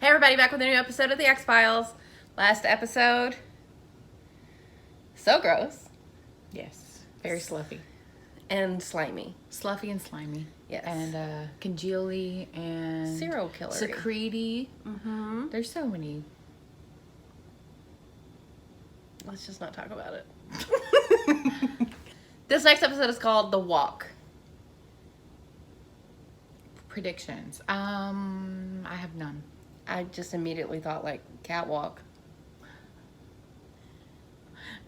Hey everybody, back with a new episode of The X-Files. Last episode, so gross. Yes, very sluffy. And slimy. Sluffy and slimy. Yes. And congealy and... Serial killer. Secrety. Mm-hmm. There's so many. Let's just not talk about it. This next episode is called The Walk. Predictions. I have none. I just immediately thought like catwalk.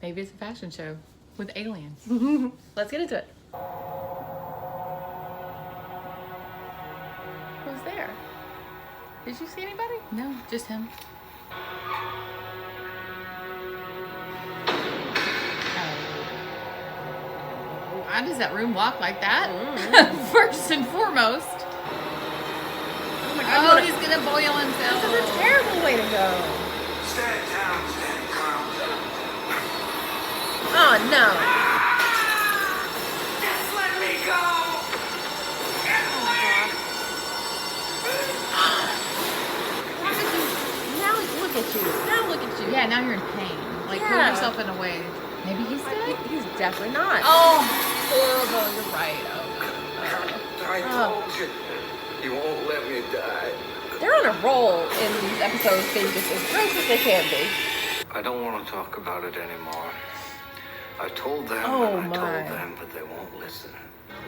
Maybe it's a fashion show with aliens. Let's get into it. Who's there? Did you see anybody? No, just him. Why does that room walk like that? First and foremost. Oh my Oh, he's gonna boil himself. This is a terrible way to go. Stand down, Lieutenant Colonel. Oh no. Just let me go! Now look at you. Now look at you. Yeah, now you're in pain. Like, put Yeah. yourself in a way. Maybe he's dead? He's definitely not. Oh, horrible. You're right. I told you. You won't let me die. They're on a roll in these episodes being just as gross as they can be. I don't want to talk about it anymore. I told them Oh, and I my. told them, but they won't listen.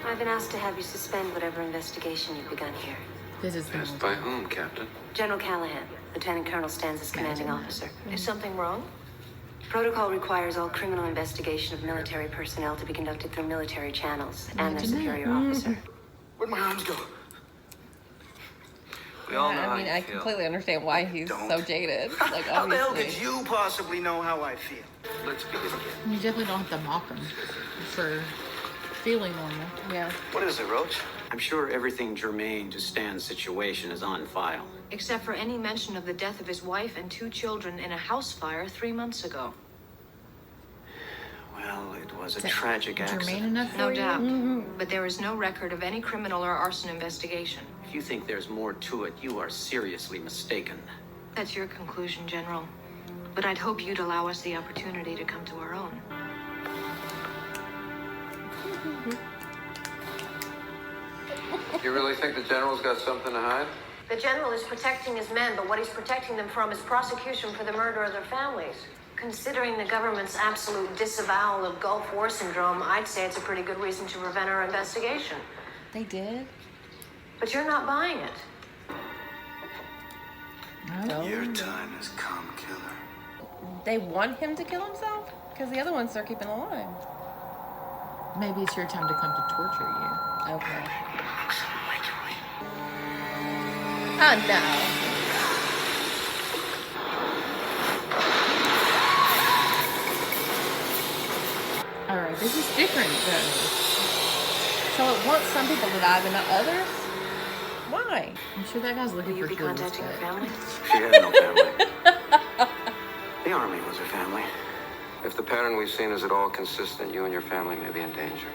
I've been asked to have you suspend whatever investigation you've begun here. This is the Asked by whom, Captain? General Callahan, Lieutenant Colonel, stands as commanding officer. Is something wrong? Protocol requires all criminal investigation of military personnel to be conducted through military channels and their Imagine that. superior officer. Where'd my arms go? We all know I how mean, you I feel. completely understand why he's Don't. so jaded. Like, How the hell obviously. could you possibly know how I feel? Let's begin again. You definitely don't have to mock him for feeling normal. Yeah. What is it, Roach? I'm sure everything germane to Stan's situation is on file. Except for any mention of the death of his wife and 2 children in a house fire 3 months ago. Well, it was a Is that tragic germane accident. enough for No you? doubt. But there is no record of any criminal or arson investigation. If you think there's more to it, you are seriously mistaken. That's your conclusion, General. But I'd hope you'd allow us the opportunity to come to our own. You really think the general's got something to hide? The general is protecting his men, but what he's protecting them from is prosecution for the murder of their families. Considering the government's absolute disavowal of Gulf War syndrome, I'd say it's a pretty good reason to prevent our investigation. They did? But you're not buying it. No. Your time has come, killer. They want him to kill himself? Because the other ones they're keeping alive. Maybe it's your time to come to torture you. Okay. Oh no. Alright, this is different though. So it wants some people to die, but not others? Why? I'm sure that guy's looking Will you for be children. contacting your family? She had no family. The Army was her family. If the pattern we've seen is at all consistent, you and your family may be in danger.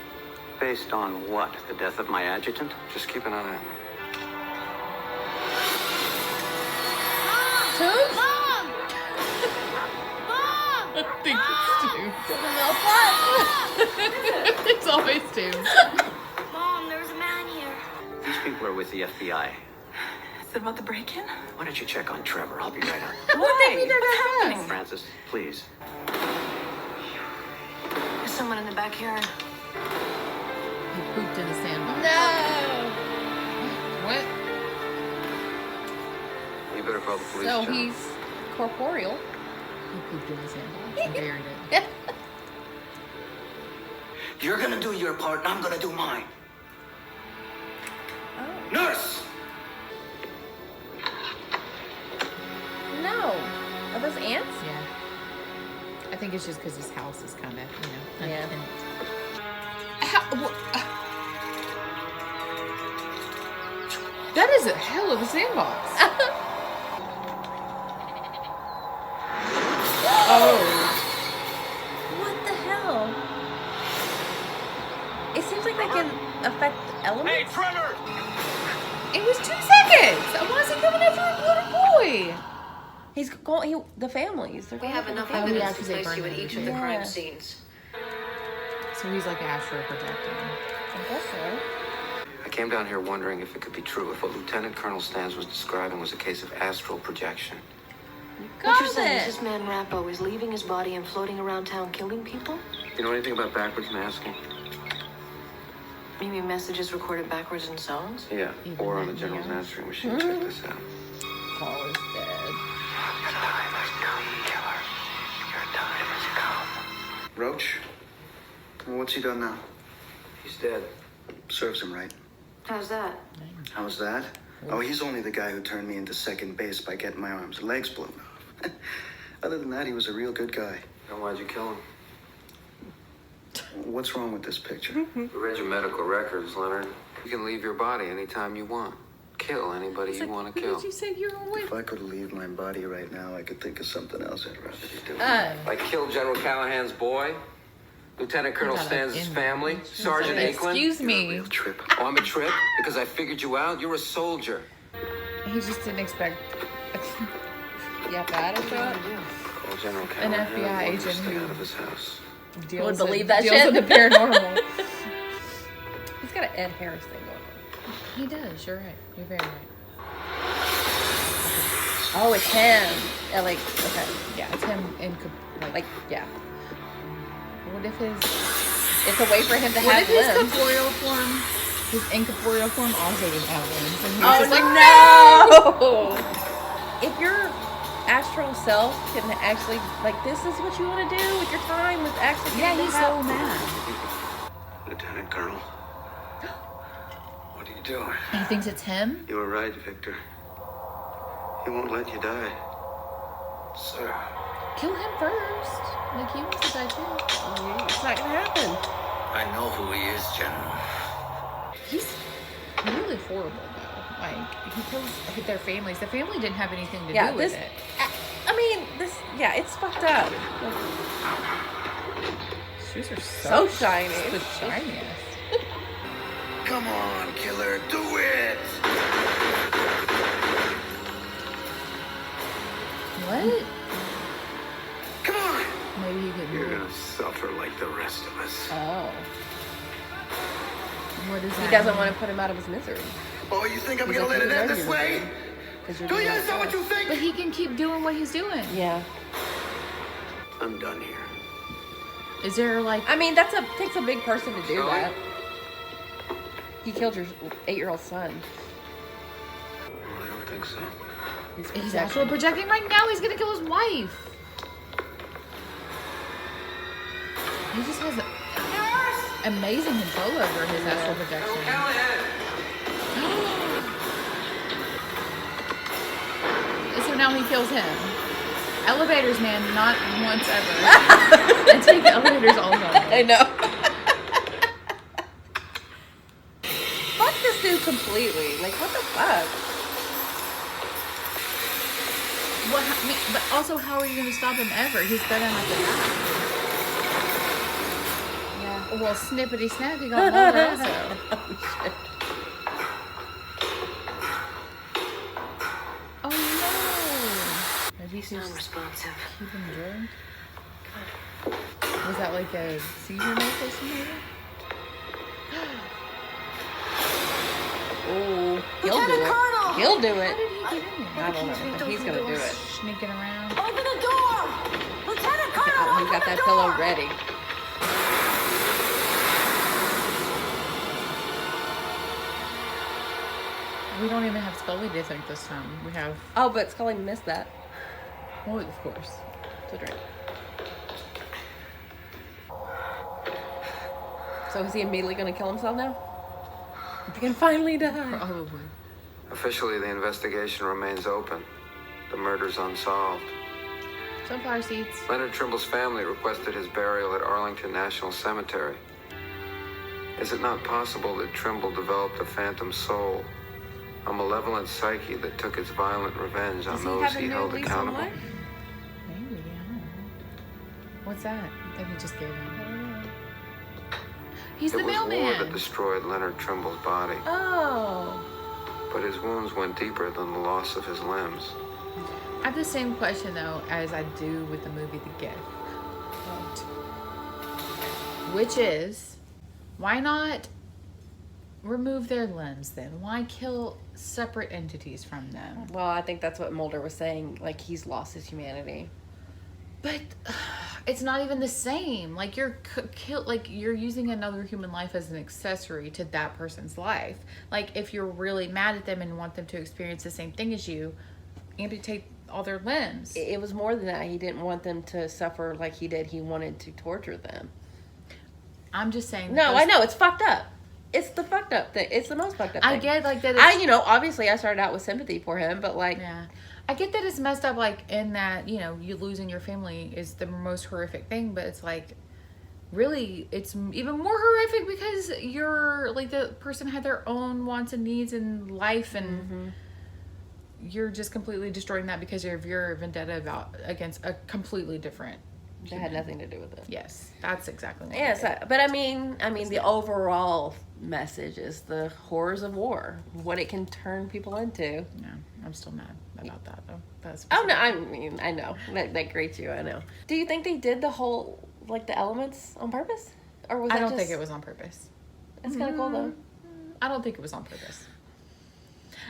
Based on what? The death of my adjutant? Just keep an eye on her. Tooms? I think it's Tooms. It's always Tooms. Mom, there's a man here. These people are with the FBI. Is it about the break-in? Why don't you check on Trevor? I'll be right out. What they think they're gonna do? Francis, please. There's someone in the backyard. He pooped in a sandbox. No! What? You better call the police, So General. he's corporeal. He pooped in a sandbox and buried it. You're gonna do your part, and I'm gonna do mine. Oh. Nurse! No. Are those ants? Yeah. I think it's just because his house is kind of, Yeah. That is a hell of a sandbox. Oh. What the hell? It seems like they can affect elements. Hey, Trevor! It was 2 seconds. Why is he coming after a little boy? He's going. The families. They're We going have after the enough families. evidence to actually place you burned at him. each of the Yeah. crime scenes. So he's like astral projecting. I guess so. I came down here wondering if it could be true, if what Lieutenant Colonel Stans was describing was a case of astral projection. What you're Got saying is it. this man Rappo is leaving his body and floating around town killing people? You know anything about backwards masking? You mean messages recorded backwards in songs? Yeah, Even or on the then, General's yeah. answering machine. Check this out. Paul is dead. Your time has come, killer. Your time has come. Roach? What's he done now? He's dead. Serves him right. How's that? How's that? Oh, he's only the guy who turned me into second base by getting my arms and legs blown off. Other than that, he was a real good guy. Then why'd you kill him? What's wrong with this picture? We read your medical records, Leonard. You can leave your body anytime you want. Kill anybody you want to kill. Did you say you were with? If I could leave my body right now, I could think of something else I'd rather be doing. Like kill General Callahan's boy, Lieutenant Colonel You got it Stans' in- family, Sergeant Akelin. Excuse You're a me. real trip. Oh, I'm a trip because I figured you out. You're a soldier. He just didn't expect. Yeah, bad at that. Call General An Callahan. FBI and want him to agent stay who- out of his house. Deals believe with, that deals shit? with the paranormal. He's got an Ed Harris thing going on. He does. You're right. You're very right. Oh, it's him. Yeah, like, okay. Yeah, it's him in Like, yeah. What if his It's a way for him to what have if his limbs. corporeal form, his incorporeal form also didn't have limbs? And he Oh, was just like, no! If your astral self can actually, like, this is what you want to do with your time, with actually yeah, getting he's to so have- mad. Lieutenant Colonel. What are you doing? He thinks it's him. You were right, Victor. He won't let you die. Sir. Kill him first. Like he wants to die too. It's not gonna happen. I know who he is, General. He's really horrible though. Like he kills their families. The family didn't have anything to Yeah, do with this. it. I mean, this. Yeah, it's fucked up. Shoes are So shiny. The shiniest. Come on, killer, do it! What? Come on! Maybe he could. You're gonna suffer like the rest of us. Oh. What is that? He doesn't want to put him out of his misery. Oh, you think I'm He's gonna like, let it "You end deserve this your way? misery, 'cause you're Do doing you it understand what for you us." think? But he can keep doing what he's doing. Yeah. I'm done here. Is there like? I mean, takes a big person to do Really? that. He killed your 8-year-old son. I don't think so. He's actually projecting right now. He's gonna kill his wife. He just has amazing control over his astral projection. So now he kills him. Elevators, man, not once ever. I take elevators all the time. I know. Fuck this dude completely. Like, what the fuck? What? But also, how are you gonna stop him ever? He's gonna have to die. Yeah. Well, snippity snap, he got Mulder also. Oh no! Maybe he's just Unresponsive. keep him drunk. Was that like a seizure medication maybe? Oh, he'll do it. He'll do it. How did he get in there? I don't know, but he's gonna do it. Sneaking around. Open the door! Lieutenant Colonel, He's got that pillow ready. We don't even have Scully to think this time. We have, Oh, but Scully missed that. well, of course. So drink. So is he immediately gonna kill himself now? He can finally die. Probably. Officially, the investigation remains open. The murder's unsolved. Sunflower seeds. Leonard Trimble's family requested his burial at Arlington National Cemetery. Is it not possible that Trimble developed a phantom soul, a malevolent psyche that took its violent revenge on Does he those have a he new held lease on accountable? life? Maybe, I don't know. What's that? That he just gave him. He's It the was war that mailman. destroyed Leonard Trimble's body, Oh. but his wounds went deeper than the loss of his limbs. I have the same question though as I do with the movie The Gift. Which is, why not remove their limbs then? Why kill separate entities from them? Well, I think that's what Mulder was saying. Like, he's lost his humanity. But it's not even the same. Like, you're you're using another human life as an accessory to that person's life. Like, if you're really mad at them and want them to experience the same thing as you, amputate all their limbs. It was more than that. He didn't want them to suffer like he did. He wanted to torture them. I'm just saying. No, I know. It's fucked up. It's the fucked up thing. It's the most fucked up thing. I get, like, that obviously I started out with sympathy for him, but, like... Yeah. I get that it's messed up, like, in that, you losing your family is the most horrific thing, but it's, like, really, it's even more horrific because you're, like, the person had their own wants and needs in life, and you're just completely destroying that because of your vendetta against a completely different That had nothing to do with it. Yes, that's exactly what Yes, but I mean, the overall message is the horrors of war, what it can turn people into. Yeah, I'm still mad about that though. Oh no, I mean, I know that grates you. I know. Do you think they did the whole the elements on purpose, or was I don't think it was on purpose. It's kind of cool though. I don't think it was on purpose.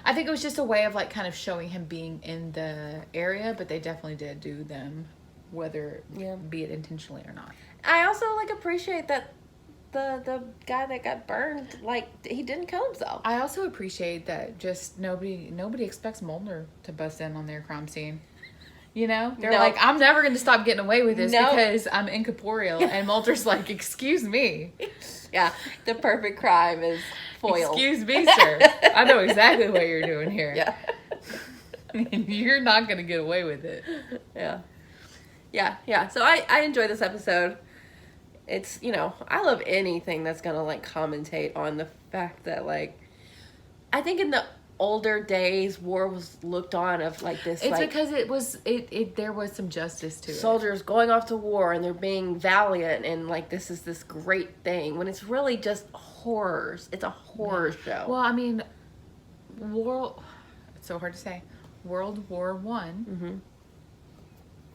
I think it was just a way of kind of showing him being in the area, but they definitely did do them. Whether be it intentionally or not. I also appreciate that the guy that got burned, he didn't kill himself. I also appreciate that just nobody expects Mulder to bust in on their crime scene. They're like, I'm never going to stop getting away with this because I'm incorporeal. And Mulder's like, excuse me. Yeah, the perfect crime is foiled. Excuse me, sir. I know exactly what you're doing here. Yeah. You're not going to get away with it. Yeah. Yeah. So I enjoy this episode. It's, I love anything that's going to, commentate on the fact that, I think in the older days, war was looked on of, this, It's because there was some justice to it. Soldiers going off to war and they're being valiant and, this is this great thing. When it's really just horrors. It's a horror show. Well, I mean, it's so hard to say. World War I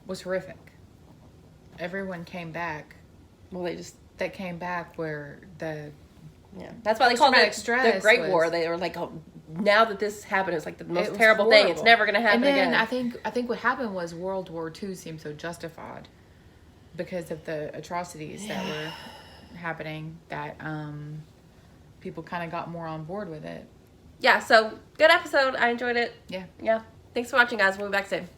was horrific. Everyone came back. Well, they came back where that's why they called it the Great War. They were like, oh, now that this happened, it's the most terrible thing. It's never going to happen again. And I think what happened was World War II seemed so justified because of the atrocities that were happening that people kind of got more on board with it. Yeah, so good episode. I enjoyed it. Yeah. Yeah. Thanks for watching, guys. We'll be back soon.